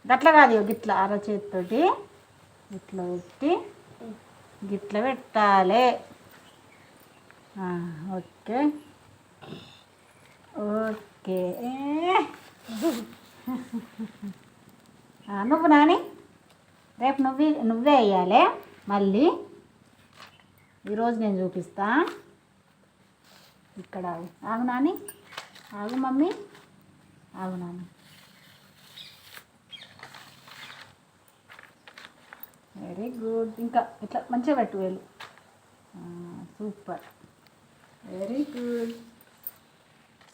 గట్ల కాదు గిట్ల అరచేతితోటి ఇట్లా పెట్టి గిట్ల పెట్టాలి. Okay okay. నువ్వు నాని రేపు నువ్వే వేయాలి. మళ్ళీ ఈరోజు నేను చూపిస్తా. ఇక్కడ ఆగు నాని, ఆగు మమ్మీ, ఆగు నాని. Very good. ఇంకా ఇట్లా మంచిగా పెట్టు వేలు. Super, very good,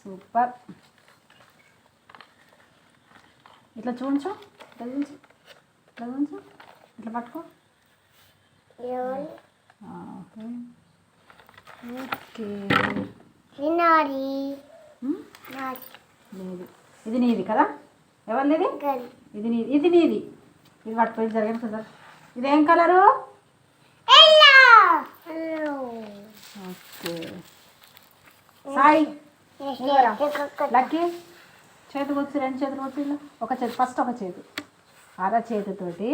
super. ఇట్లా చూంచు, ఇట్లా చూంచు, ఇట్లా చూంచు, ఇట్లా పట్టుకో. Okay okay. ఇది నీది కదా? ఎవరిది ఇది? ఇది నీది, ఇది నీది. ఇది పట్టుకోయి జరగదు కదా. ఇదేం కలరు? ఓకే. సాయి లక్కీ చేతికి వచ్చి, రెండు చేతులు వచ్చి, ఒక చేతి ఫస్ట్, ఒక చేతి అరచేతితోటి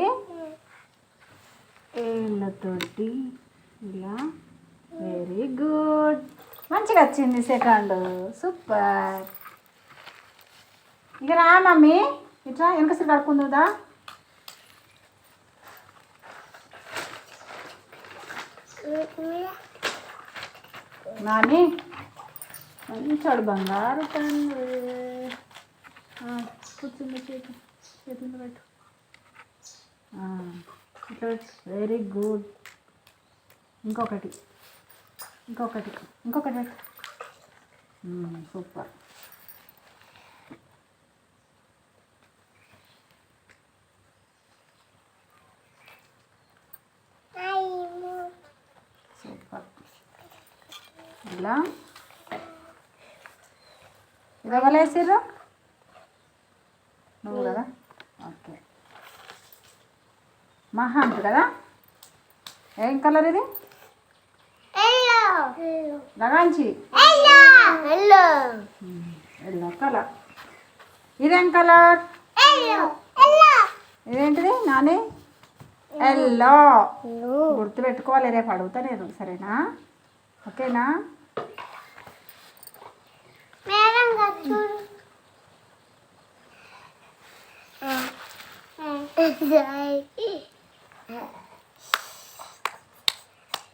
ఏళ్ళతోటి ఇలా. వెరీ గుడ్, మంచిగా వచ్చింది సెకండ్. సూపర్. ఇక రా మమ్మీ, ఇట్లా వెనకసి కడుక్కుందా. నాని మంచాడు బంగారు తండ్రి. కూర్చుంది, చేతులు పెట్టు, ఇట్లా పెట్టు. Very good. ఇంకొకటి ఇంకొకటి ఇంకొకటి పెట్టు. సూపర్. సూపర్. ఇలా ఇది ఎవరేసారు? నువ్వు కదా? ఓకే. మహాంత్ కదా? ఏం కలర్ ఇది? లగాంచి ఎల్లో కలర్. ఇదేం కలర్? ఇదేంటిది నాని? ఎల్లో. గుర్తు పెట్టుకోవాలి, రేపు అడుగుతా నేను, సరేనా? ఓకేనా?